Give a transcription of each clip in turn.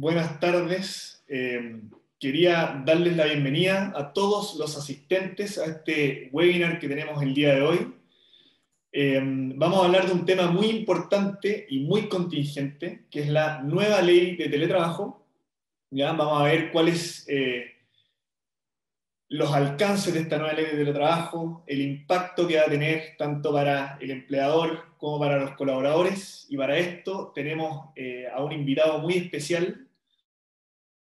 buenas tardes. Quería darles la bienvenida a todos los asistentes a este webinar que tenemos el día de hoy. Vamos a hablar de un tema muy importante y muy contingente, que es la nueva ley de teletrabajo. ¿Ya? Vamos a ver cuáles los alcances de esta nueva ley de teletrabajo, el impacto que va a tener tanto para el empleador como para los colaboradores. Y para esto tenemos a un invitado muy especial.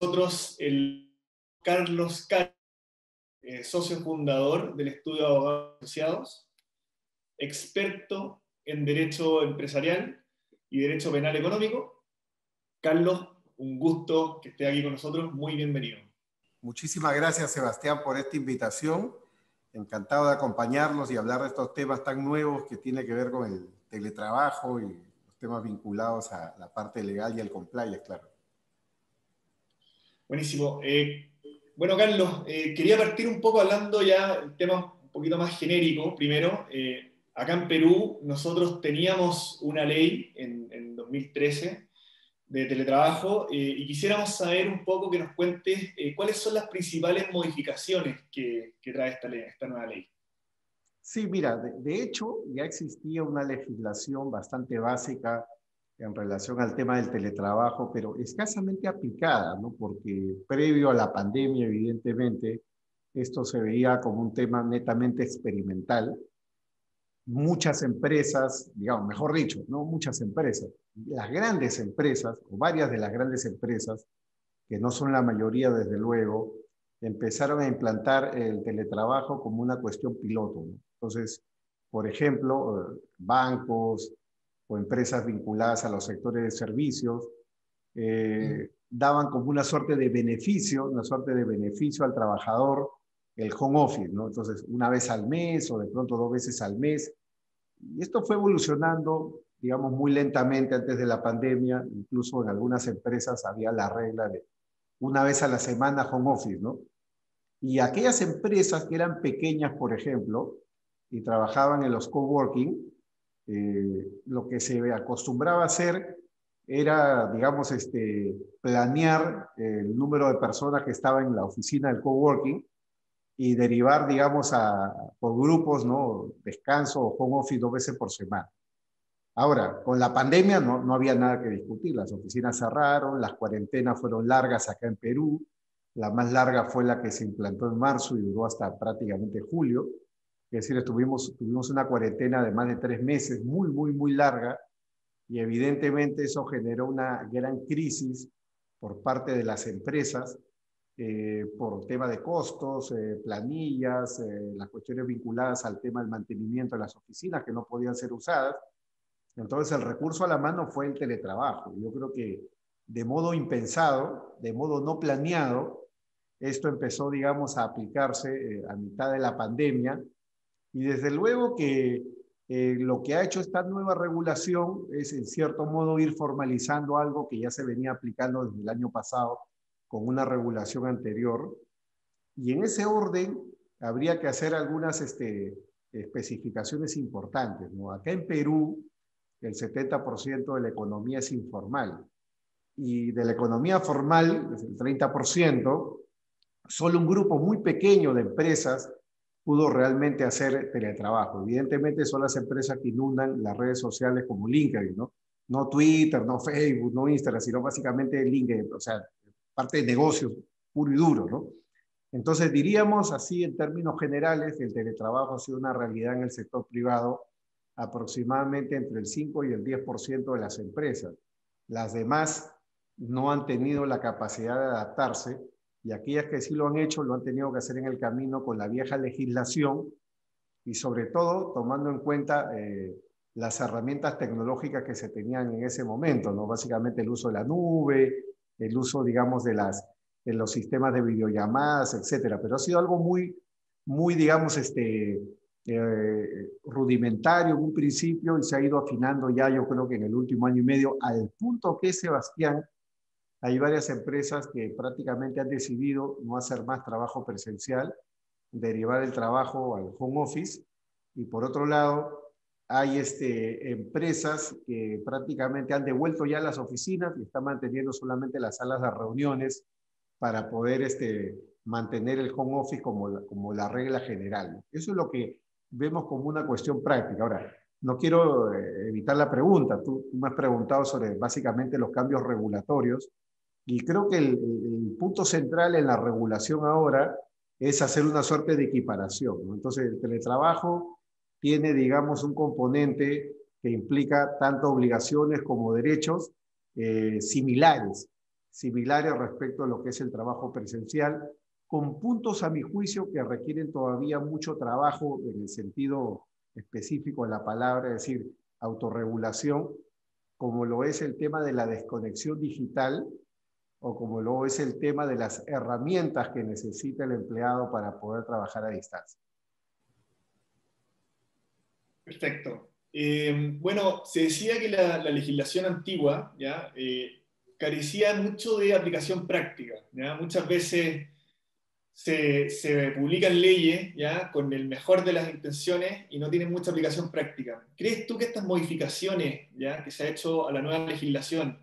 Nosotros, el Carlos Car, socio fundador del Estudio de Abogados Asociados, experto en Derecho Empresarial y Derecho Penal Económico. Carlos, un gusto que esté aquí con nosotros, muy bienvenido. Muchísimas gracias, Sebastián, por esta invitación. Encantado de acompañarlos y hablar de estos temas tan nuevos que tienen que ver con el teletrabajo y los temas vinculados a la parte legal y al compliance, claro. Buenísimo. Bueno, Carlos, quería partir un poco hablando ya el tema un poquito más genérico. Primero, acá en Perú nosotros teníamos una ley en 2013 de teletrabajo y quisiéramos saber un poco que nos cuentes cuáles son las principales modificaciones que trae esta ley, esta nueva ley. Sí, mira, de hecho ya existía una legislación bastante básica en relación al tema del teletrabajo, pero escasamente aplicada, ¿no? Porque previo a la pandemia, evidentemente, esto se veía como un tema netamente experimental. Muchas empresas, digamos, mejor dicho, no muchas empresas, las grandes empresas, o varias de las grandes empresas, que no son la mayoría desde luego, empezaron a implantar el teletrabajo como una cuestión piloto, ¿no? Entonces, por ejemplo, bancos o empresas vinculadas a los sectores de servicios daban como una suerte de beneficio al trabajador el home office, ¿no? Entonces, una vez al mes o de pronto 2 veces al mes. Y esto fue evolucionando, digamos, muy lentamente antes de la pandemia. Incluso en algunas empresas había la regla de una vez a la semana home office, ¿no? Y aquellas empresas que eran pequeñas, por ejemplo, y trabajaban en los coworking, lo que se acostumbraba a hacer era, digamos, planear el número de personas que estaban en la oficina del coworking y derivar, digamos, por grupos, ¿no? Descanso o home office 2 veces por semana. Ahora, con la pandemia no había nada que discutir. Las oficinas cerraron, las cuarentenas fueron largas acá en Perú. La más larga fue la que se implantó en marzo y duró hasta prácticamente julio. Es decir, tuvimos una cuarentena de más de 3 meses, muy larga, y evidentemente eso generó una gran crisis por parte de las empresas, por tema de costos, planillas, las cuestiones vinculadas al tema del mantenimiento de las oficinas que no podían ser usadas. Entonces el recurso a la mano fue el teletrabajo. Yo creo que de modo impensado, de modo no planeado, esto empezó, digamos, a aplicarse a mitad de la pandemia. Y desde luego que lo que ha hecho esta nueva regulación es, en cierto modo, ir formalizando algo que ya se venía aplicando desde el año pasado con una regulación anterior. Y en ese orden habría que hacer algunas especificaciones importantes, ¿no? Acá en Perú, el 70% de la economía es informal. Y de la economía formal, el 30%, solo un grupo muy pequeño de empresas pudo realmente hacer teletrabajo. Evidentemente son las empresas que inundan las redes sociales como LinkedIn, ¿no? No Twitter, no Facebook, no Instagram, sino básicamente LinkedIn, o sea, parte de negocios puro y duro, ¿no? Entonces diríamos así en términos generales que el teletrabajo ha sido una realidad en el sector privado aproximadamente entre el 5 y el 10% de las empresas. Las demás no han tenido la capacidad de adaptarse y aquellas que sí lo han hecho lo han tenido que hacer en el camino con la vieja legislación y sobre todo tomando en cuenta las herramientas tecnológicas que se tenían en ese momento, ¿no? Básicamente el uso de la nube, el uso, digamos, de los sistemas de videollamadas, etcétera. Pero ha sido algo muy digamos, rudimentario en un principio y se ha ido afinando ya, yo creo que en el último año y medio, al punto que, Sebastián, hay varias empresas que prácticamente han decidido no hacer más trabajo presencial, derivar el trabajo al home office, y por otro lado, Hay empresas que prácticamente han devuelto ya las oficinas y están manteniendo solamente las salas de reuniones para poder mantener el home office como la regla general, ¿no? Eso es lo que vemos como una cuestión práctica. Ahora, no quiero evitar la pregunta. Tú me has preguntado sobre básicamente los cambios regulatorios y creo que el punto central en la regulación ahora es hacer una suerte de equiparación, ¿no? Entonces, el teletrabajo tiene, digamos, un componente que implica tanto obligaciones como derechos similares respecto a lo que es el trabajo presencial, con puntos a mi juicio que requieren todavía mucho trabajo en el sentido específico de la palabra, es decir, autorregulación, como lo es el tema de la desconexión digital o como lo es el tema de las herramientas que necesita el empleado para poder trabajar a distancia. Perfecto. Bueno, se decía que la legislación antigua, ¿ya? Carecía mucho de aplicación práctica, ¿ya? Muchas veces se publican leyes, ¿ya? Con el mejor de las intenciones y no tienen mucha aplicación práctica. ¿Crees tú que estas modificaciones, ¿ya? Que se ha hecho a la nueva legislación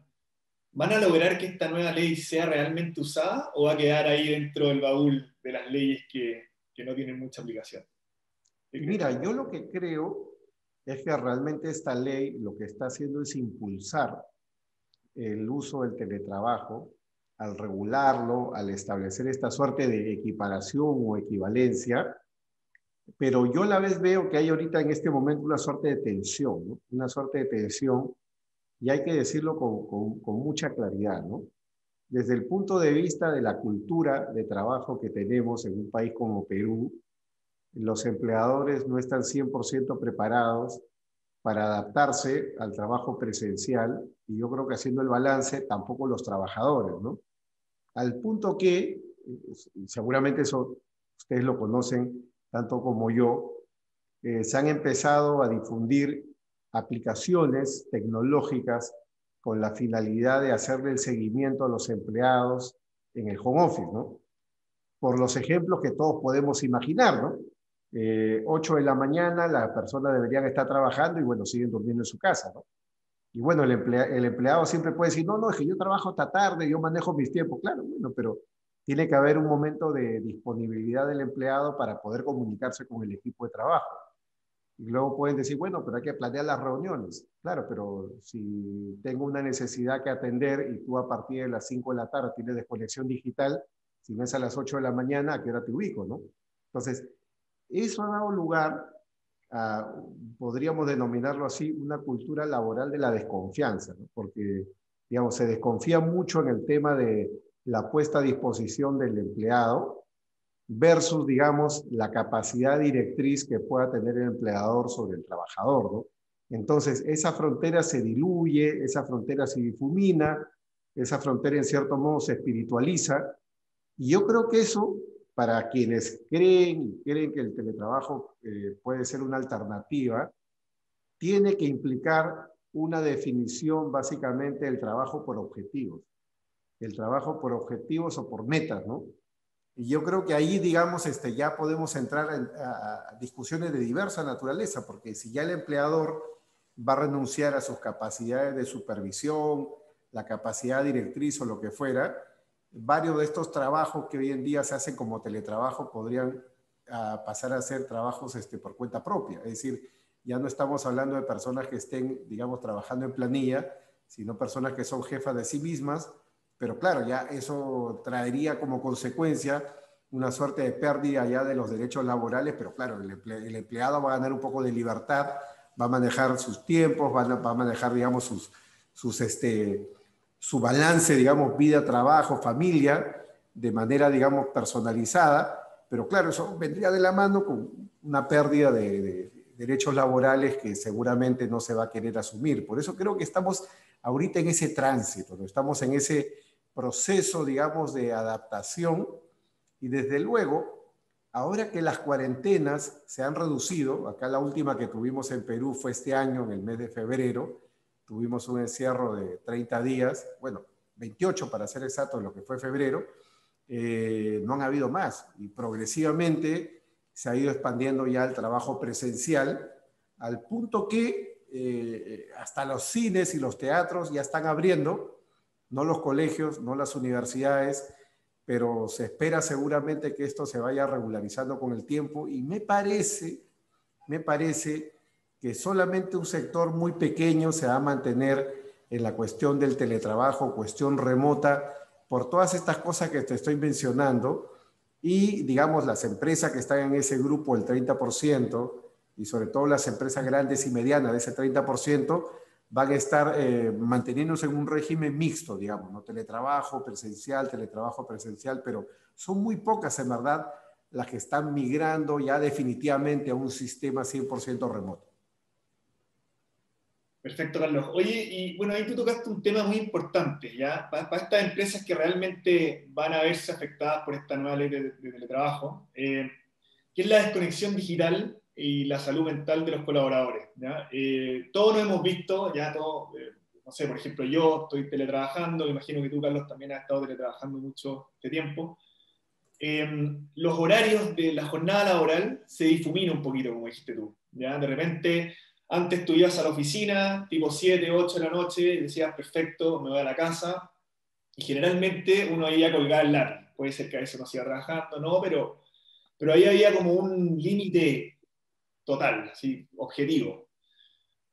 van a lograr que esta nueva ley sea realmente usada o va a quedar ahí dentro del baúl de las leyes que no tienen mucha aplicación? ¿Qué crees tú? Mira, yo lo que creo es que realmente esta ley lo que está haciendo es impulsar el uso del teletrabajo al regularlo, al establecer esta suerte de equiparación o equivalencia, pero yo a la vez veo que hay ahorita en este momento una suerte de tensión, ¿no? Una suerte de tensión, y hay que decirlo con mucha claridad, ¿no? Desde el punto de vista de la cultura de trabajo que tenemos en un país como Perú, los empleadores no están 100% preparados para adaptarse al trabajo presencial y yo creo que haciendo el balance tampoco los trabajadores, ¿no? Al punto que, seguramente eso ustedes lo conocen tanto como yo, se han empezado a difundir aplicaciones tecnológicas con la finalidad de hacerle el seguimiento a los empleados en el home office, ¿no? Por los ejemplos que todos podemos imaginar, ¿no? 8 de la mañana, las personas deberían estar trabajando y bueno, siguen durmiendo en su casa, ¿no? Y bueno, el empleado siempre puede decir, no, no, es que yo trabajo hasta tarde, yo manejo mis tiempos. Claro, bueno, pero tiene que haber un momento de disponibilidad del empleado para poder comunicarse con el equipo de trabajo. Y luego pueden decir, bueno, pero hay que planear las reuniones. Claro, pero si tengo una necesidad que atender y tú a partir de las 5 de la tarde tienes desconexión digital, si no es a las 8 de la mañana, ¿a qué hora te ubico, no? Entonces, eso ha dado lugar a, podríamos denominarlo así, una cultura laboral de la desconfianza, ¿no? Porque, digamos, se desconfía mucho en el tema de la puesta a disposición del empleado versus, digamos, la capacidad directriz que pueda tener el empleador sobre el trabajador, ¿no? Entonces, esa frontera se diluye, esa frontera se difumina, esa frontera en cierto modo se espiritualiza, y yo creo que eso, para quienes creen que el teletrabajo puede ser una alternativa, tiene que implicar una definición básicamente del trabajo por objetivos. El trabajo por objetivos o por metas, ¿no? Y yo creo que ahí, digamos, ya podemos entrar a discusiones de diversa naturaleza, porque si ya el empleador va a renunciar a sus capacidades de supervisión, la capacidad directriz o lo que fuera, varios de estos trabajos que hoy en día se hacen como teletrabajo podrían pasar a ser trabajos por cuenta propia. Es decir, ya no estamos hablando de personas que estén, digamos, trabajando en planilla, sino personas que son jefas de sí mismas, pero claro, ya eso traería como consecuencia una suerte de pérdida ya de los derechos laborales, pero claro, el empleado va a ganar un poco de libertad, va a manejar sus tiempos, va a manejar, digamos, su balance, digamos, vida, trabajo, familia, de manera, digamos, personalizada, pero claro, eso vendría de la mano con una pérdida de derechos laborales que seguramente no se va a querer asumir. Por eso creo que estamos ahorita en ese tránsito, ¿no? Estamos en ese proceso, digamos, de adaptación y desde luego, ahora que las cuarentenas se han reducido, acá la última que tuvimos en Perú fue este año, en el mes de febrero, tuvimos un encierro de 30 días, bueno, 28 para ser exacto, lo que fue febrero, no han habido más y progresivamente se ha ido expandiendo ya el trabajo presencial al punto que hasta los cines y los teatros ya están abriendo, no los colegios, no las universidades, pero se espera seguramente que esto se vaya regularizando con el tiempo y me parece que solamente un sector muy pequeño se va a mantener en la cuestión del teletrabajo, cuestión remota, por todas estas cosas que te estoy mencionando, y digamos las empresas que están en ese grupo, el 30%, y sobre todo las empresas grandes y medianas de ese 30%, van a estar manteniéndose en un régimen mixto, digamos, ¿no? Teletrabajo presencial, pero son muy pocas en verdad las que están migrando ya definitivamente a un sistema 100% remoto. Perfecto, Carlos. Oye, y bueno, ahí tú tocaste un tema muy importante, ¿ya? Para estas empresas que realmente van a verse afectadas por esta nueva ley de teletrabajo, que es la desconexión digital y la salud mental de los colaboradores, ¿ya? Todos nos hemos visto, ya todos, no sé, por ejemplo, yo estoy teletrabajando, me imagino que tú, Carlos, también has estado teletrabajando mucho este tiempo. Los horarios de la jornada laboral se difuminan un poquito, como dijiste tú, ¿ya? De repente, antes tú ibas a la oficina, tipo 7, 8 de la noche, y decías, perfecto, me voy a la casa, y generalmente uno iba a colgar el lápiz. Puede ser que a veces no siga trabajando, no, pero ahí había como un límite total, así, objetivo.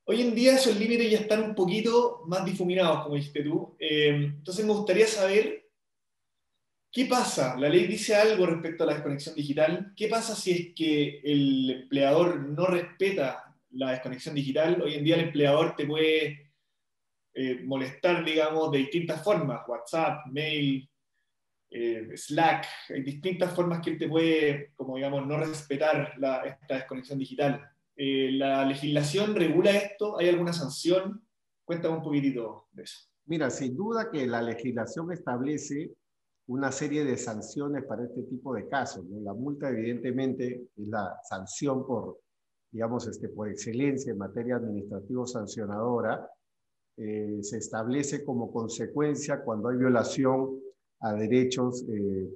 Hoy en día esos límites ya están un poquito más difuminados, como dijiste tú. Entonces me gustaría saber qué pasa. La ley dice algo respecto a la desconexión digital. ¿Qué pasa si es que el empleador no respeta la desconexión digital? Hoy en día el empleador te puede molestar, digamos, de distintas formas. WhatsApp, mail, Slack, hay distintas formas que él te puede, como digamos, no respetar esta desconexión digital. ¿La legislación regula esto? ¿Hay alguna sanción? Cuéntame un poquitito de eso. Mira, sin duda que la legislación establece una serie de sanciones para este tipo de casos, ¿no? La multa, evidentemente, es la sanción por, digamos, por excelencia en materia administrativo-sancionadora. Se establece como consecuencia cuando hay violación a derechos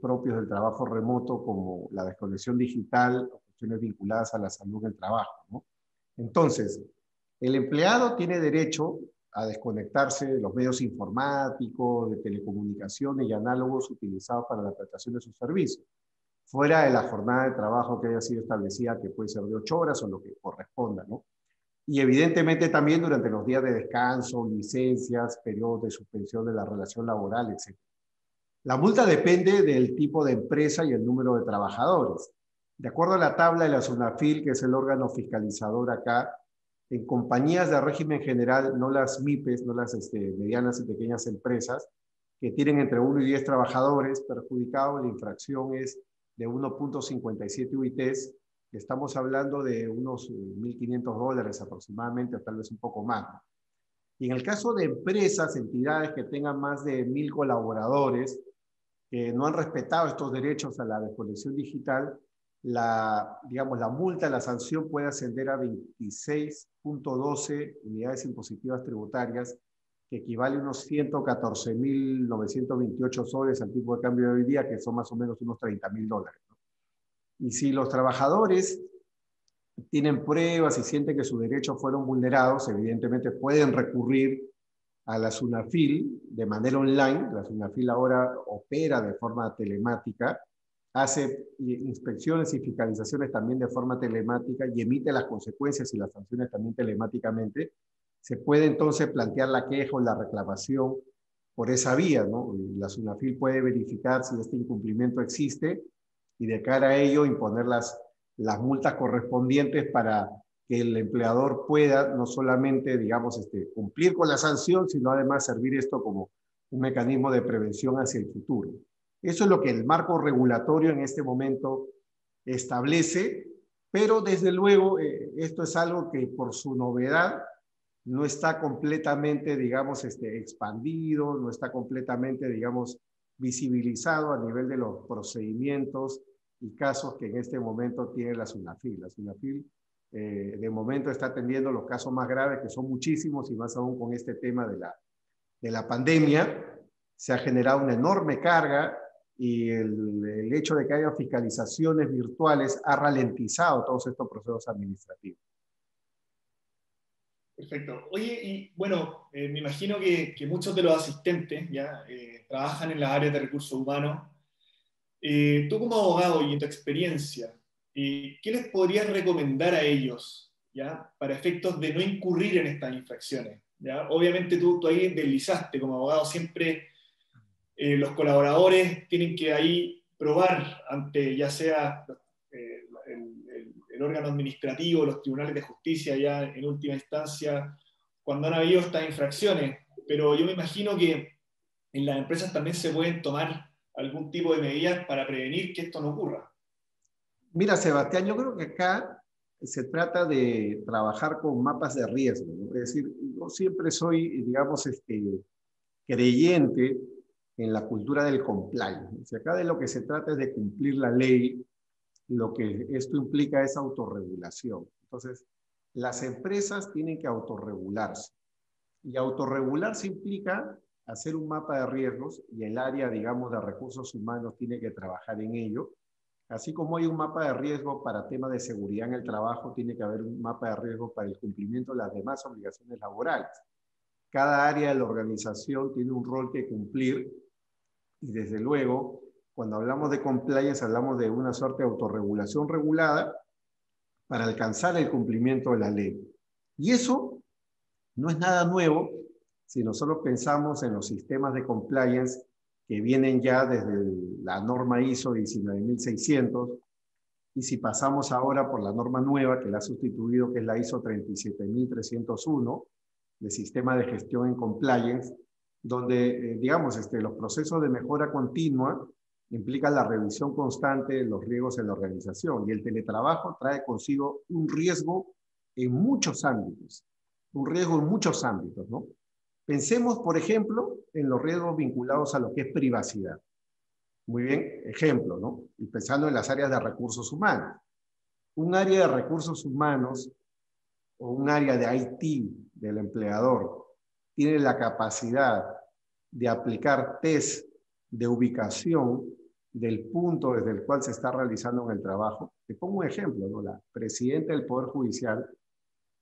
propios del trabajo remoto, como la desconexión digital o cuestiones vinculadas a la salud del trabajo, ¿no? Entonces, el empleado tiene derecho a desconectarse de los medios informáticos, de telecomunicaciones y análogos utilizados para la prestación de sus servicios, fuera de la jornada de trabajo que haya sido establecida, que puede ser de 8 horas o lo que corresponda, ¿no? Y evidentemente también durante los días de descanso, licencias, periodos de suspensión de la relación laboral, etc. La multa depende del tipo de empresa y el número de trabajadores. De acuerdo a la tabla de la SUNAFIL, que es el órgano fiscalizador acá, en compañías de régimen general, no las MIPES, no las medianas y pequeñas empresas, que tienen entre 1 y 10 trabajadores perjudicados, la infracción es de 1.57 UITs, estamos hablando de unos $1.500 aproximadamente, o tal vez un poco más. Y en el caso de empresas, entidades que tengan más de 1.000 colaboradores, que no han respetado estos derechos a la desconexión digital, digamos, la multa, la sanción puede ascender a 26.12 unidades impositivas tributarias, que equivale a unos 114.928 soles al tipo de cambio de hoy día, que son más o menos unos $30.000, ¿no? Y si los trabajadores tienen pruebas y sienten que sus derechos fueron vulnerados, evidentemente pueden recurrir a la SUNAFIL de manera online. La SUNAFIL ahora opera de forma telemática, hace inspecciones y fiscalizaciones también de forma telemática y emite las consecuencias y las sanciones también telemáticamente. Se puede entonces plantear la queja o la reclamación por esa vía, ¿no? La SUNAFIL puede verificar si este incumplimiento existe y de cara a ello imponer las multas correspondientes para que el empleador pueda no solamente, digamos, cumplir con la sanción, sino además servir esto como un mecanismo de prevención hacia el futuro. Eso es lo que el marco regulatorio en este momento establece, pero desde luego esto es algo que por su novedad no está completamente, digamos, expandido, no está completamente, digamos, visibilizado a nivel de los procedimientos y casos que en este momento tiene la SUNAFIL. La SUNAFIL de momento está atendiendo los casos más graves, que son muchísimos, y más aún con este tema de la pandemia, se ha generado una enorme carga y el hecho de que haya fiscalizaciones virtuales ha ralentizado todos estos procesos administrativos. Perfecto. Oye, y bueno, me imagino que muchos de los asistentes ya trabajan en las áreas de recursos humanos. Tú como abogado y en tu experiencia, ¿qué les podrías recomendar a ellos, ya, para efectos de no incurrir en estas infracciones? ¿Ya? Obviamente tú ahí deslizaste como abogado, siempre los colaboradores tienen que ahí probar ante ya sea el órgano administrativo, los tribunales de justicia ya en última instancia, cuando han habido estas infracciones. Pero yo me imagino que en las empresas también se pueden tomar algún tipo de medidas para prevenir que esto no ocurra. Mira, Sebastián, yo creo que acá se trata de trabajar con mapas de riesgo, ¿no? Es decir, yo siempre soy, digamos, creyente en la cultura del compliance. O sea, acá de lo que se trata es de cumplir la ley, lo que esto implica es autorregulación. Entonces, las empresas tienen que autorregularse. Y autorregularse implica hacer un mapa de riesgos y el área, digamos, de recursos humanos tiene que trabajar en ello. Así como hay un mapa de riesgo para temas de seguridad en el trabajo, tiene que haber un mapa de riesgo para el cumplimiento de las demás obligaciones laborales. Cada área de la organización tiene un rol que cumplir y desde luego, cuando hablamos de compliance, hablamos de una suerte de autorregulación regulada para alcanzar el cumplimiento de la ley. Y eso no es nada nuevo si nosotros pensamos en los sistemas de compliance que vienen ya desde la norma ISO 19600 y si pasamos ahora por la norma nueva que la ha sustituido, que es la ISO 37301, de sistema de gestión en compliance, donde, digamos, los procesos de mejora continua implican la revisión constante de los riesgos en la organización y el teletrabajo trae consigo un riesgo en muchos ámbitos, un riesgo en muchos ámbitos, ¿no? Pensemos, por ejemplo, en los riesgos vinculados a lo que es privacidad. Muy bien, ejemplo, ¿no? Y pensando en las áreas de recursos humanos. Un área de recursos humanos o un área de IT del empleador tiene la capacidad de aplicar test de ubicación del punto desde el cual se está realizando en el trabajo. Te pongo un ejemplo, ¿no? La presidenta del Poder Judicial,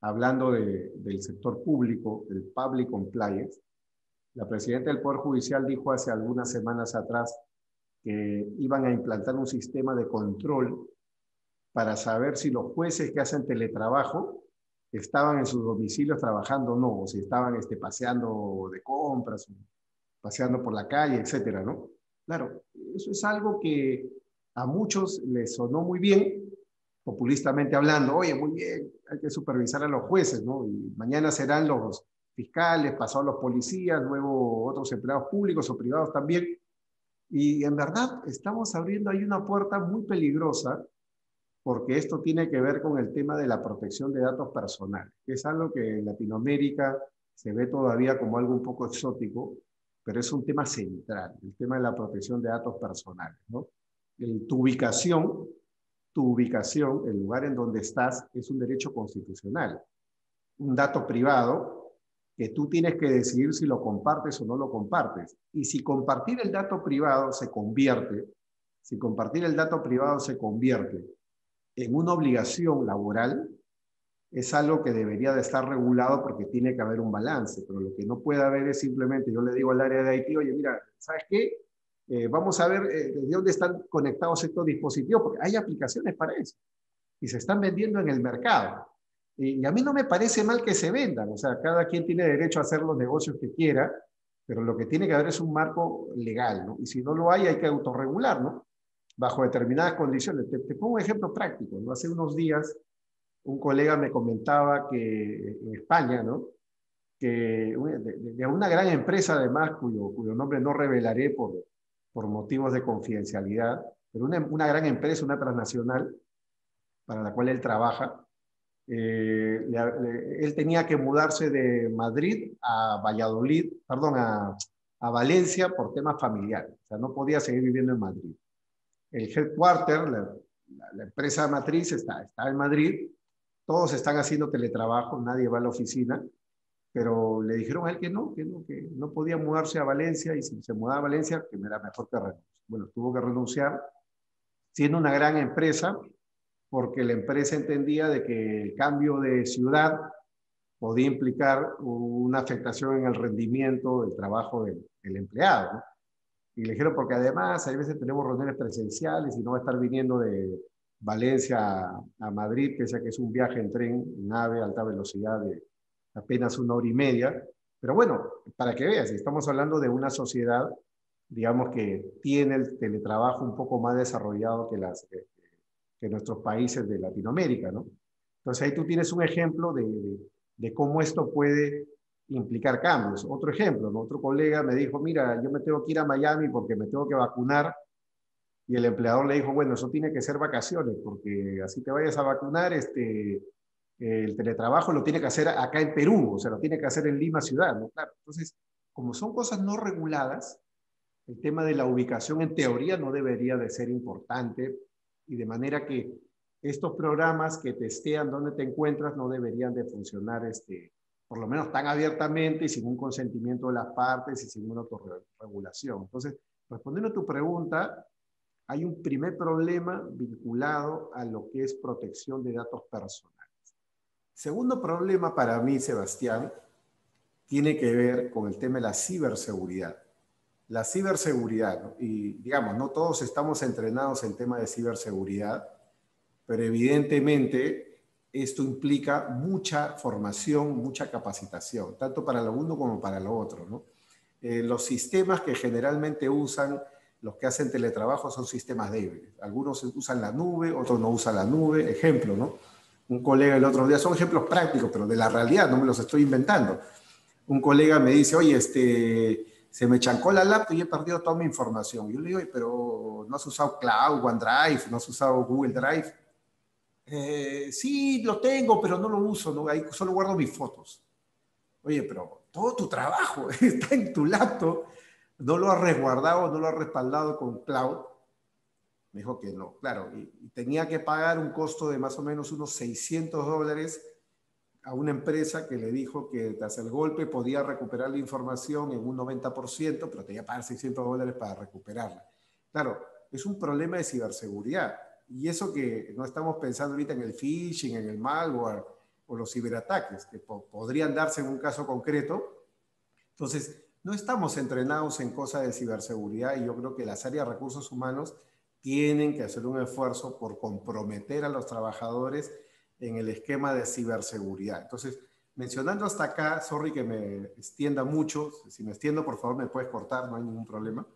hablando del sector público, del public compliance, la presidenta del Poder Judicial dijo hace algunas semanas atrás que iban a implantar un sistema de control para saber si los jueces que hacen teletrabajo estaban en sus domicilios trabajando o no, o si estaban paseando de compras, paseando por la calle, etcétera, ¿no? Claro, eso es algo que a muchos les sonó muy bien, populistamente hablando, oye, muy bien, hay que supervisar a los jueces, ¿no? Y mañana serán los fiscales, pasado los policías, luego otros empleados públicos o privados también. Y en verdad estamos abriendo ahí una puerta muy peligrosa porque esto tiene que ver con el tema de la protección de datos personales, que es algo que en Latinoamérica se ve todavía como algo un poco exótico, pero es un tema central, el tema de la protección de datos personales, ¿no? Tu ubicación, el lugar en donde estás, es un derecho constitucional. Un dato privado que tú tienes que decidir si lo compartes o no lo compartes. Y si compartir el dato privado se convierte, en una obligación laboral, es algo que debería de estar regulado porque tiene que haber un balance, pero lo que no puede haber es simplemente, yo le digo al área de IT, oye, mira, ¿sabes qué? Vamos a ver desde dónde están conectados estos dispositivos, porque hay aplicaciones para eso, y se están vendiendo en el mercado. Y a mí no me parece mal que se vendan, o sea, cada quien tiene derecho a hacer los negocios que quiera, pero lo que tiene que haber es un marco legal, ¿no? Y si no lo hay que autorregular, ¿no? Bajo determinadas condiciones. Te pongo un ejemplo práctico, ¿no? Hace unos días un colega me comentaba que en España, ¿no? Que de una gran empresa además, cuyo nombre no revelaré por motivos de confidencialidad, pero una gran empresa, una transnacional, para la cual él trabaja, él tenía que mudarse de Madrid a Valladolid, perdón, a Valencia por temas familiares. O sea, no podía seguir viviendo en Madrid. El headquarter, la empresa matriz está en Madrid, todos están haciendo teletrabajo, nadie va a la oficina, pero le dijeron a él que no podía mudarse a Valencia y si se mudaba a Valencia, que era mejor que renuncie. Bueno, tuvo que renunciar, siendo una gran empresa, porque la empresa entendía de que el cambio de ciudad podía implicar una afectación en el rendimiento del trabajo del empleado, ¿no? Y le dijeron, porque además hay veces tenemos reuniones presenciales y no va a estar viniendo de Valencia a Madrid, que sea que es un viaje en tren, en nave, alta velocidad de apenas 1 hora y media. Pero bueno, para que veas, estamos hablando de una sociedad, digamos, que tiene el teletrabajo un poco más desarrollado que nuestros países de Latinoamérica, ¿no? Entonces ahí tú tienes un ejemplo de cómo esto puede implicar cambios. Otro ejemplo, ¿no? Otro colega me dijo, mira, yo me tengo que ir a Miami porque me tengo que vacunar, y el empleador le dijo, bueno, eso tiene que ser vacaciones, porque así te vayas a vacunar, el teletrabajo lo tiene que hacer acá en Perú, o sea, lo tiene que hacer en Lima ciudad, ¿no? Claro. Entonces, como son cosas no reguladas, el tema de la ubicación en teoría no debería de ser importante, y de manera que estos programas que testean dónde te encuentras no deberían de funcionar por lo menos tan abiertamente y sin un consentimiento de las partes y sin una autorregulación. Entonces, respondiendo a tu pregunta, hay un primer problema vinculado a lo que es protección de datos personales. Segundo problema para mí, Sebastián, tiene que ver con el tema de la ciberseguridad. La ciberseguridad, ¿no? Y digamos, no todos estamos entrenados en tema de ciberseguridad, pero evidentemente esto implica mucha formación, mucha capacitación, tanto para lo uno como para lo otro, ¿no? Los sistemas que generalmente usan los que hacen teletrabajo son sistemas débiles. Algunos usan la nube, otros no usan la nube. Ejemplo, ¿no? Un colega el otro día, son ejemplos prácticos, pero de la realidad, no me los estoy inventando. Un colega me dice, oye, se me chancó la laptop y he perdido toda mi información. Yo le digo, pero ¿no has usado Cloud, OneDrive, no has usado Google Drive? Sí, lo tengo, pero no lo uso, ¿no? Ahí solo guardo mis fotos. Oye, pero todo tu trabajo está en tu laptop, no lo has resguardado, no lo has respaldado con Cloud. Me dijo que no, claro, y tenía que pagar un costo de más o menos unos $600 a una empresa que le dijo que tras el golpe podía recuperar la información en un 90%, pero tenía que pagar $600 para recuperarla. Claro, es un problema de ciberseguridad. Y eso que no estamos pensando ahorita en el phishing, en el malware o los ciberataques, que podrían darse en un caso concreto. Entonces, no estamos entrenados en cosas de ciberseguridad, y yo creo que las áreas de recursos humanos tienen que hacer un esfuerzo por comprometer a los trabajadores en el esquema de ciberseguridad. Entonces, mencionando hasta acá, sorry que me extienda mucho, si me extiendo, por favor, me puedes cortar, no hay ningún problema.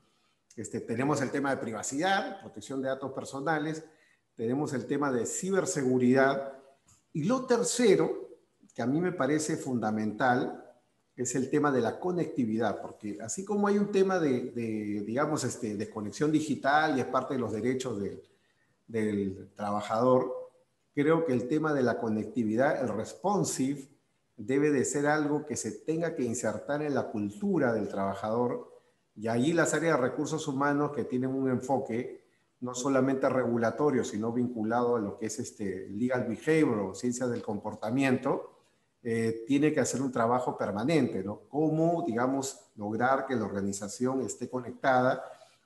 Tenemos el tema de privacidad, protección de datos personales, tenemos el tema de ciberseguridad, y lo tercero, que a mí me parece fundamental, es el tema de la conectividad, porque así como hay un tema digamos, desconexión digital y es parte de los derechos del trabajador, creo que el tema de la conectividad, el responsive, debe de ser algo que se tenga que insertar en la cultura del trabajador, y allí las áreas de recursos humanos que tienen un enfoque no solamente regulatorio, sino vinculado a lo que es legal behavior o ciencia del comportamiento, tiene que hacer un trabajo permanente, ¿no? Cómo, digamos, lograr que la organización esté conectada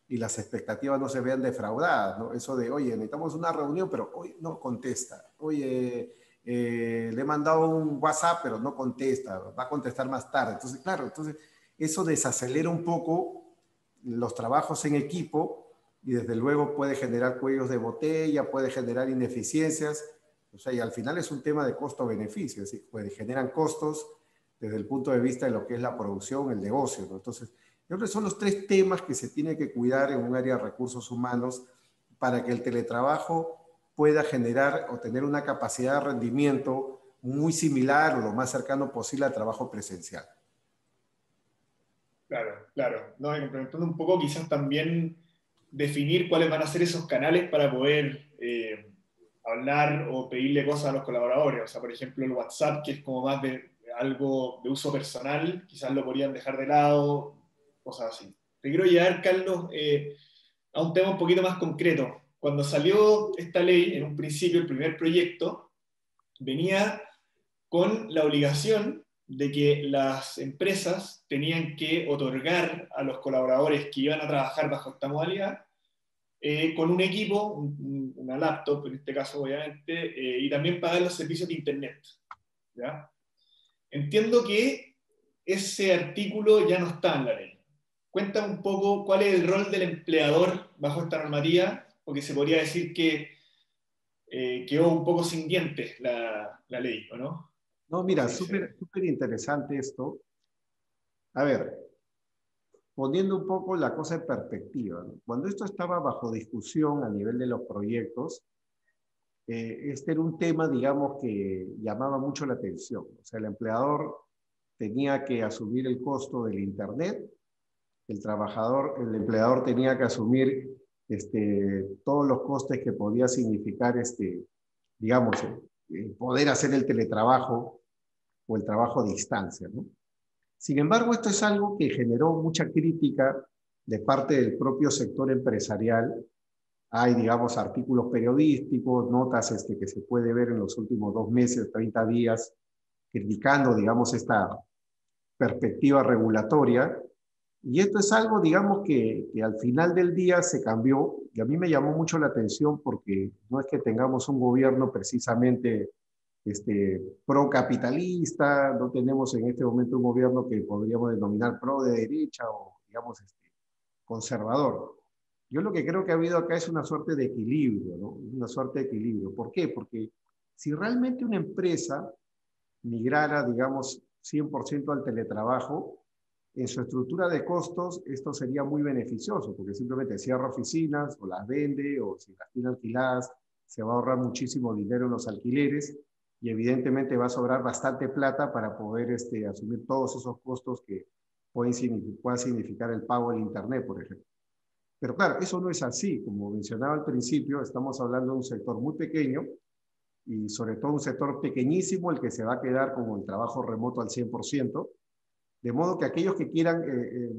y las expectativas no se vean defraudadas, ¿no? Eso de, oye, necesitamos una reunión, pero hoy no contesta. Oye, le he mandado un WhatsApp, pero no contesta, va a contestar más tarde. Entonces, claro, eso desacelera un poco los trabajos en equipo, y desde luego puede generar cuellos de botella, puede generar ineficiencias. O sea, y al final es un tema de costo-beneficio, es decir, pues generan costos desde el punto de vista de lo que es la producción, el negocio, ¿no? Entonces, yo creo que son los tres temas que se tiene que cuidar en un área de recursos humanos para que el teletrabajo pueda generar o tener una capacidad de rendimiento muy similar o lo más cercano posible al trabajo presencial. Claro, claro. No, y complementando un poco, quizás también definir cuáles van a ser esos canales para poder hablar o pedirle cosas a los colaboradores. O sea, por ejemplo, el WhatsApp, que es como más de algo de uso personal, quizás lo podrían dejar de lado, cosas así. Te quiero llevar, Carlos, a un tema un poquito más concreto. Cuando salió esta ley, en un principio, el primer proyecto venía con la obligación de que las empresas tenían que otorgar a los colaboradores que iban a trabajar bajo esta modalidad con un equipo, una laptop en este caso obviamente, y también pagar los servicios de Internet, ¿ya? entiendo que ese artículo ya no está en la ley. Cuéntame un poco cuál es el rol del empleador bajo esta normativa, porque se podría decir que quedó un poco sin dientes la ley, ¿o no? No, ¿Cómo mira, se dice? súper interesante esto. A ver, poniendo un poco la cosa en perspectiva, ¿no? Cuando esto estaba bajo discusión a nivel de los proyectos, este era un tema, digamos, que llamaba mucho la atención. O sea, el empleador tenía que asumir el costo del Internet, el empleador tenía que asumir todos los costes que podía significar, digamos, poder hacer el teletrabajo o el trabajo a distancia, ¿no? Sin embargo, esto es algo que generó mucha crítica de parte del propio sector empresarial. Hay, digamos, artículos periodísticos, notas que se puede ver en los últimos 2 meses, 30 días, criticando, digamos, esta perspectiva regulatoria. Y esto es algo, digamos, que al final del día se cambió, y a mí me llamó mucho la atención porque no es que tengamos un gobierno precisamente procapitalista, no tenemos en este momento un gobierno que podríamos denominar pro de derecha o, digamos, conservador. Yo lo que creo que ha habido acá es una suerte de equilibrio, ¿no? Una suerte de equilibrio. ¿Por qué? Porque si realmente una empresa migrara, digamos, 100% al teletrabajo, en su estructura de costos esto sería muy beneficioso, porque simplemente cierra oficinas o las vende, o si las tiene alquiladas, se va a ahorrar muchísimo dinero en los alquileres y evidentemente va a sobrar bastante plata para poder asumir todos esos costos que pueda significar el pago del Internet, por ejemplo. Pero claro, eso no es así. Como mencionaba al principio, estamos hablando de un sector muy pequeño y sobre todo un sector pequeñísimo el que se va a quedar con el trabajo remoto al 100%, de modo que aquellos que quieran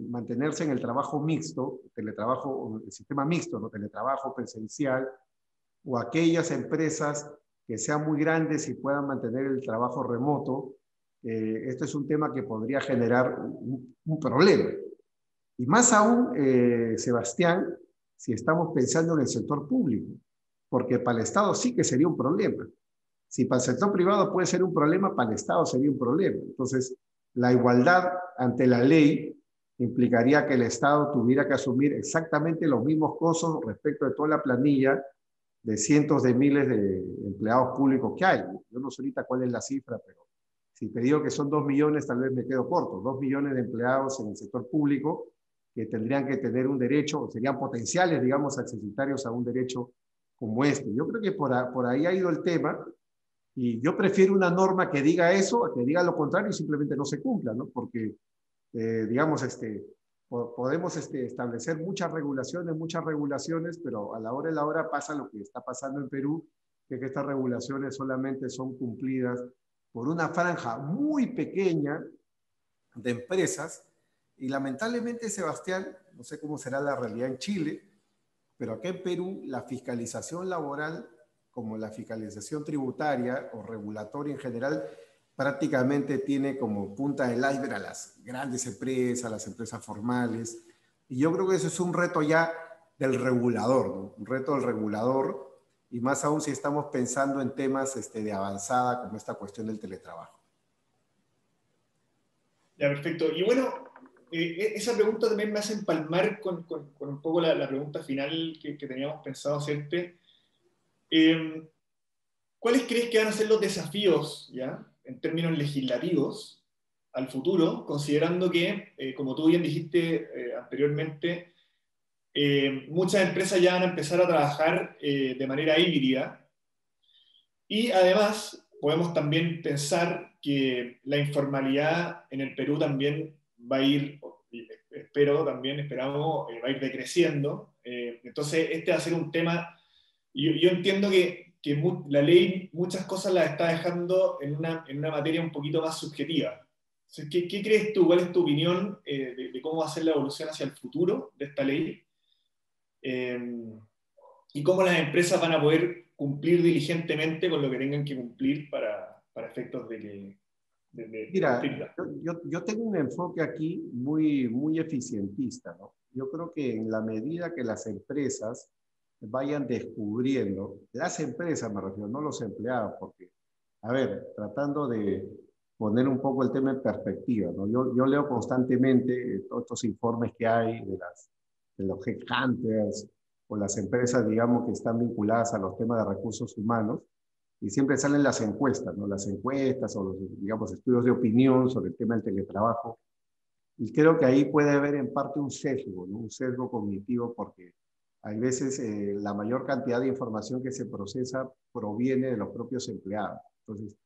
mantenerse en el trabajo mixto, teletrabajo, el sistema mixto, ¿no? Teletrabajo presencial, o aquellas empresas que sean muy grandes y puedan mantener el trabajo remoto, esto es un tema que podría generar un problema. Y más aún, Sebastián, si estamos pensando en el sector público, porque para el Estado sí que sería un problema. Si para el sector privado puede ser un problema, para el Estado sería un problema. Entonces, la igualdad ante la ley implicaría que el Estado tuviera que asumir exactamente los mismos costos respecto de toda la planilla de cientos de miles de empleados públicos que hay. Yo no sé ahorita cuál es la cifra, pero si te digo que son 2 millones, tal vez me quedo corto. 2 millones de empleados en el sector público que tendrían que tener un derecho, o serían potenciales, digamos, accesitarios a un derecho como este. Yo creo que por ahí ha ido el tema, y yo prefiero una norma que diga eso a que diga lo contrario y simplemente no se cumpla, ¿no? Porque, digamos, podemos establecer muchas regulaciones, pero a la hora de la hora pasa lo que está pasando en Perú, que estas regulaciones solamente son cumplidas por una franja muy pequeña de empresas. Y lamentablemente, Sebastián, no sé cómo será la realidad en Chile, pero acá en Perú la fiscalización laboral, como la fiscalización tributaria o regulatoria en general, prácticamente tiene como punta del iceberg a las grandes empresas, las empresas formales. Y yo creo que eso es un reto ya del regulador, ¿no? Un reto del regulador, y más aún si estamos pensando en temas de avanzada como esta cuestión del teletrabajo. Ya, perfecto. Y bueno, esa pregunta también me hace empalmar con un poco la pregunta final que teníamos pensado hacerte. Eh, ¿Cuáles crees que van a ser los desafíos, ya, en términos legislativos al futuro, considerando que, como tú bien dijiste anteriormente, muchas empresas ya van a empezar a trabajar de manera híbrida y además podemos también pensar que la informalidad en el Perú también va a ir, esperamos, va a ir decreciendo. Entonces, este va a ser un tema, yo entiendo que la ley muchas cosas las está dejando en una materia un poquito más subjetiva. Entonces, ¿qué crees tú? ¿Cuál es tu opinión de cómo va a ser la evolución hacia el futuro de esta ley? Eh, y cómo las empresas van a poder cumplir diligentemente con lo que tengan que cumplir para efectos de Mira, cumplirla. yo tengo un enfoque aquí muy eficientista, ¿no? Yo creo que en la medida que las empresas vayan descubriendo, las empresas me refiero, no los empleados, porque, a ver, tratando de poner un poco el tema en perspectiva, ¿no? Yo leo constantemente todos estos informes que hay de los headhunters o las empresas, digamos, que están vinculadas a los temas de recursos humanos, y siempre salen las encuestas, ¿no? Las encuestas o los, digamos, estudios de opinión sobre el tema del teletrabajo. Y creo que ahí puede haber en parte un sesgo, ¿no? Un sesgo cognitivo, porque hay veces la mayor cantidad de información que se procesa proviene de los propios empleados. Entonces,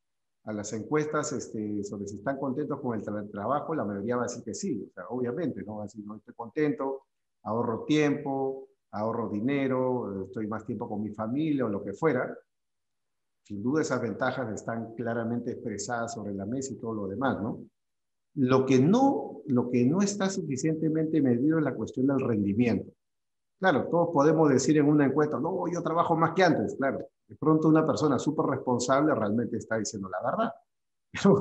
a las encuestas sobre si están contentos con el trabajo, la mayoría va a decir que sí. O sea, obviamente, ¿no? Va a decir, no estoy contento, ahorro tiempo, ahorro dinero, estoy más tiempo con mi familia o lo que fuera. Sin duda esas ventajas están claramente expresadas sobre la mesa y todo lo demás, ¿no? Lo que no está suficientemente medido es la cuestión del rendimiento. Claro, todos podemos decir en una encuesta, no, yo trabajo más que antes, claro. De pronto una persona súper responsable realmente está diciendo la verdad.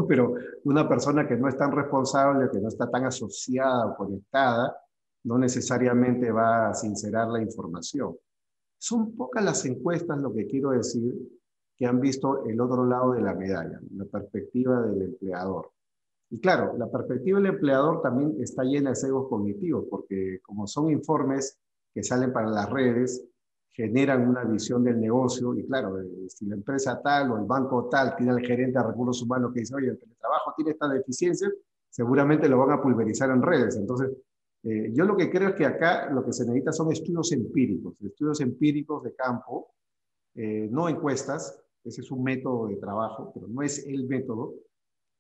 Pero una persona que no es tan responsable, que no está tan asociada o conectada, no necesariamente va a sincerar la información. Son pocas las encuestas, lo que quiero decir, que han visto el otro lado de la medalla, la perspectiva del empleador. Y claro, la perspectiva del empleador también está llena de sesgos cognitivos, porque como son informes que salen para las redes, generan una visión del negocio, y claro, si la empresa tal o el banco tal tiene al gerente de recursos humanos que dice, oye, el teletrabajo tiene esta deficiencia, seguramente lo van a pulverizar en redes. Entonces, yo lo que creo es que acá lo que se necesita son estudios empíricos de campo, no encuestas. Ese es un método de trabajo, pero no es el método.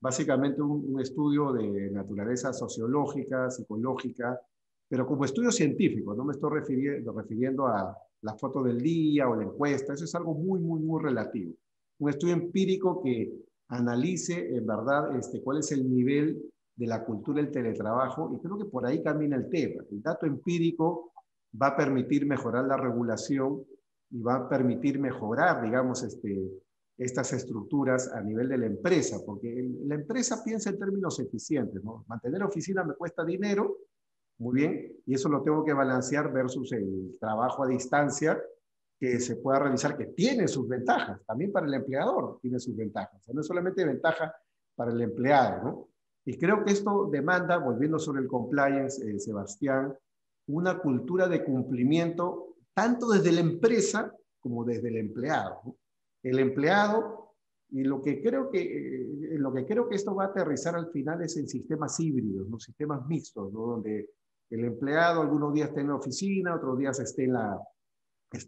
Básicamente un estudio de naturaleza sociológica, psicológica, pero como estudio científico. No me estoy refiriendo a la foto del día o la encuesta. Eso es algo muy, muy, muy relativo. Un estudio empírico que analice en verdad cuál es el nivel de la cultura del teletrabajo, y creo que por ahí camina el tema. El dato empírico va a permitir mejorar la regulación y va a permitir mejorar, digamos, estas estructuras a nivel de la empresa, porque la empresa piensa en términos eficientes, ¿no? Mantener oficina me cuesta dinero, muy bien, y eso lo tengo que balancear versus el trabajo a distancia que se pueda realizar, que tiene sus ventajas, también para el empleador tiene sus ventajas, o sea, no es solamente ventaja para el empleado, ¿no? Y creo que esto demanda, volviendo sobre el compliance, Sebastián, una cultura de cumplimiento tanto desde la empresa como desde el empleado, ¿no? El empleado, y lo que creo que esto va a aterrizar al final es en sistemas híbridos, ¿no? Sistemas mixtos, ¿no? Donde el empleado algunos días esté en la oficina, otros días esté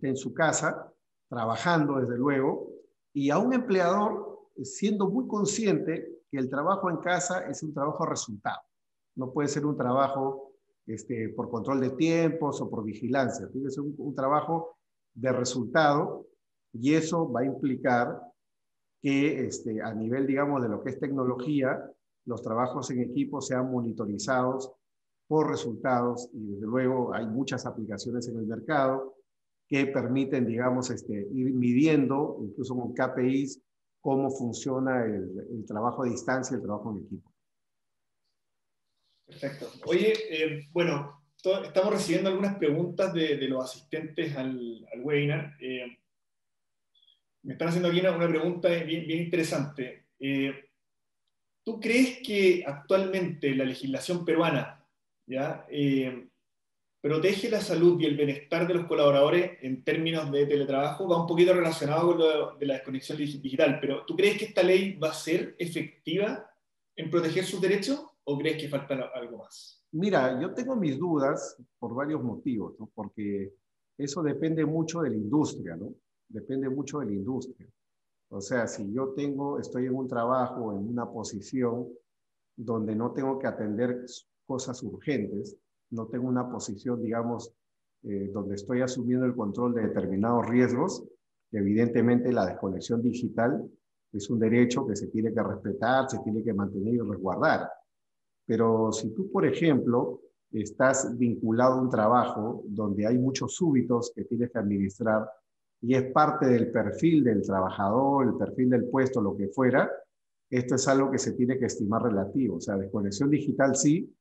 en su casa, trabajando desde luego, y a un empleador siendo muy consciente que el trabajo en casa es un trabajo a resultado. No puede ser un trabajo por control de tiempos o por vigilancia. Tiene que ser un trabajo de resultado, y eso va a implicar que a nivel, digamos, de lo que es tecnología, los trabajos en equipo sean monitorizados por resultados, y desde luego hay muchas aplicaciones en el mercado que permiten, digamos, ir midiendo, incluso con KPIs, cómo funciona el trabajo a distancia, el trabajo en equipo. Perfecto. Oye, bueno, estamos recibiendo algunas preguntas de los asistentes al webinar. Me están haciendo aquí una pregunta bien, bien interesante. ¿Tú crees que actualmente la legislación peruana, ¿ya? Protege la salud y el bienestar de los colaboradores en términos de teletrabajo? Va un poquito relacionado con lo de la desconexión digital, pero ¿tú crees que esta ley va a ser efectiva en proteger sus derechos o crees que falta algo más? Mira, yo tengo mis dudas por varios motivos, ¿no? Porque eso depende mucho de la industria, ¿no? Depende mucho de la industria. O sea, si yo estoy en un trabajo, en una posición donde no tengo que atender cosas urgentes, no tengo una posición, digamos, donde estoy asumiendo el control de determinados riesgos, evidentemente la desconexión digital es un derecho que se tiene que respetar, se tiene que mantener y resguardar. Pero si tú, por ejemplo, estás vinculado a un trabajo donde hay muchos súbitos que tienes que administrar y es parte del perfil del trabajador, el perfil del puesto, lo que fuera, esto es algo que se tiene que estimar relativo. O sea, desconexión digital sí,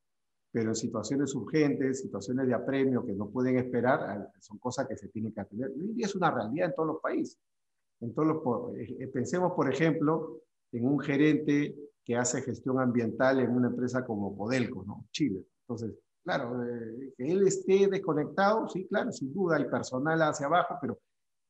pero en situaciones urgentes, situaciones de apremio que no pueden esperar, son cosas que se tienen que atender. Y es una realidad en todos los países. Pensemos, por ejemplo, en un gerente que hace gestión ambiental en una empresa como Codelco, ¿no? Chile. Entonces, claro, que él esté desconectado, sí, claro, sin duda, hay personal hacia abajo, pero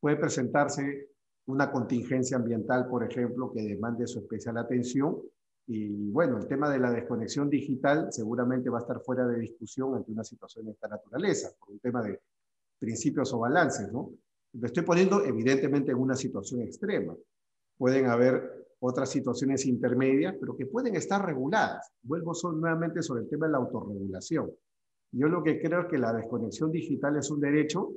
puede presentarse una contingencia ambiental, por ejemplo, que demande su especial atención. Y bueno, el tema de la desconexión digital seguramente va a estar fuera de discusión ante una situación de esta naturaleza, por un tema de principios o balances, ¿no? Lo estoy poniendo evidentemente en una situación extrema. Pueden haber otras situaciones intermedias, pero que pueden estar reguladas. Vuelvo nuevamente sobre el tema de la autorregulación. Yo lo que creo es que la desconexión digital es un derecho,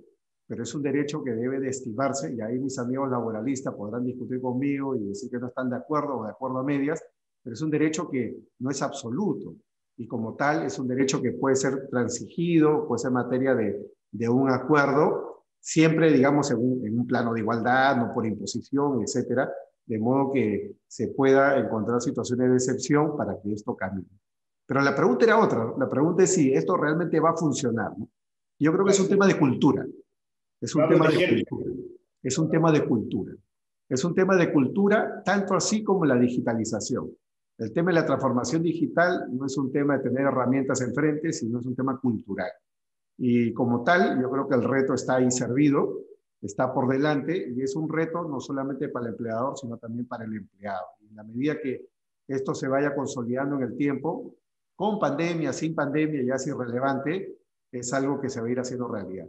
pero es un derecho que debe de estimarse, y ahí mis amigos laboralistas podrán discutir conmigo y decir que no están de acuerdo o de acuerdo a medias, pero es un derecho que no es absoluto, y como tal es un derecho que puede ser transigido, puede ser materia de un acuerdo, siempre, digamos, en un plano de igualdad, no por imposición, etcétera, de modo que se pueda encontrar situaciones de excepción para que esto cambie. Pero la pregunta era otra, la pregunta es si esto realmente va a funcionar, ¿no? Yo creo que es un tema de cultura, es un tema de cultura, es un tema de cultura. Es un tema de cultura, tanto así como la digitalización. El tema de la transformación digital no es un tema de tener herramientas enfrente, sino es un tema cultural. Y como tal, yo creo que el reto está ahí servido, está por delante, y es un reto no solamente para el empleador, sino también para el empleado. Y en la medida que esto se vaya consolidando en el tiempo, con pandemia, sin pandemia, ya es irrelevante, es algo que se va a ir haciendo realidad.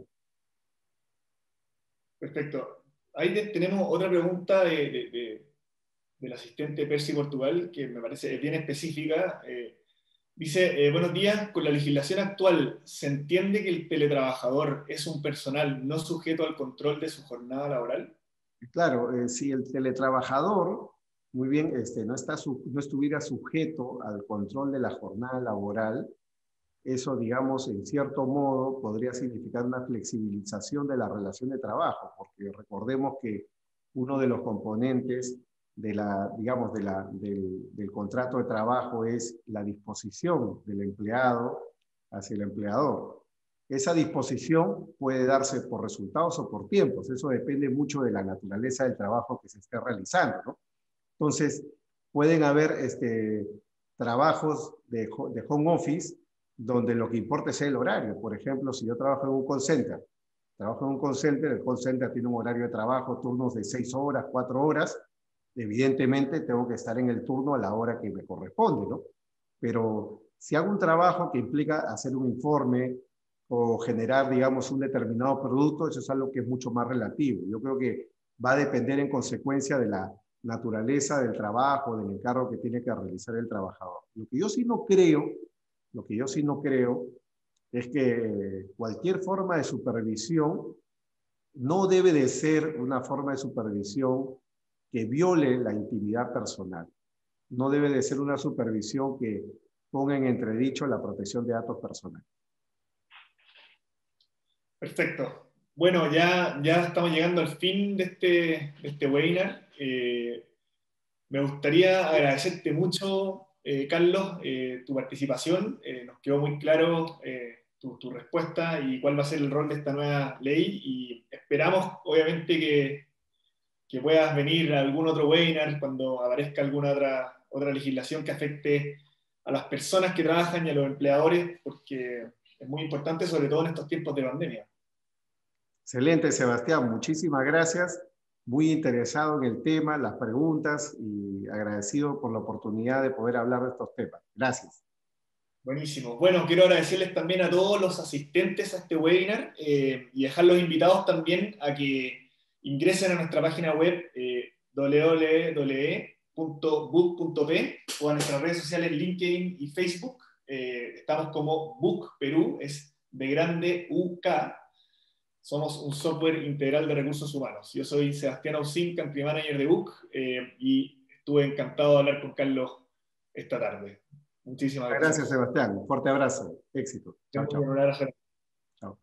Perfecto. Ahí tenemos otra pregunta del asistente Percy Portugal, que me parece bien específica. Dice, buenos días, con la legislación actual, ¿se entiende que el teletrabajador es un personal no sujeto al control de su jornada laboral? Claro, si el teletrabajador, muy bien, no estuviera sujeto al control de la jornada laboral, eso, digamos, en cierto modo podría significar una flexibilización de la relación de trabajo, porque recordemos que uno de los componentes de digamos, del contrato de trabajo es la disposición del empleado hacia el empleador. Esa disposición puede darse por resultados o por tiempos, eso depende mucho de la naturaleza del trabajo que se esté realizando, ¿no? Entonces, pueden haber trabajos de home office donde lo que importa es el horario. Por ejemplo, si yo trabajo en un call center, el call center tiene un horario de trabajo, turnos de 6 horas, 4 horas, evidentemente tengo que estar en el turno a la hora que me corresponde, ¿no? Pero si hago un trabajo que implica hacer un informe o generar, digamos, un determinado producto, eso es algo que es mucho más relativo. Yo creo que va a depender en consecuencia de la naturaleza del trabajo, del encargo que tiene que realizar el trabajador. Lo que yo sí no creo es que cualquier forma de supervisión no debe de ser una forma de supervisión que viole la intimidad personal. No debe de ser una supervisión que ponga en entredicho la protección de datos personales. Perfecto. Bueno, ya estamos llegando al fin de este webinar. Me gustaría agradecerte mucho, Carlos, tu participación. Nos quedó muy claro tu respuesta y cuál va a ser el rol de esta nueva ley. Y esperamos, obviamente, que puedas venir a algún otro webinar cuando aparezca alguna otra legislación que afecte a las personas que trabajan y a los empleadores, porque es muy importante, sobre todo en estos tiempos de pandemia. Excelente, Sebastián. Muchísimas gracias. Muy interesado en el tema, las preguntas y agradecido por la oportunidad de poder hablar de estos temas. Gracias. Buenísimo. Bueno, quiero agradecerles también a todos los asistentes a este webinar y dejarlos invitados también a que ingresen a nuestra página web www.book.p o a nuestras redes sociales LinkedIn y Facebook. Estamos como Book Perú, es de grande UK. Somos un software integral de recursos humanos. Yo soy Sebastián Ausín, Country Manager de Book, y estuve encantado de hablar con Carlos esta tarde. Muchísimas gracias. Gracias, Sebastián. Un fuerte abrazo. Éxito. Chao, chao. Un abrazo. Chao.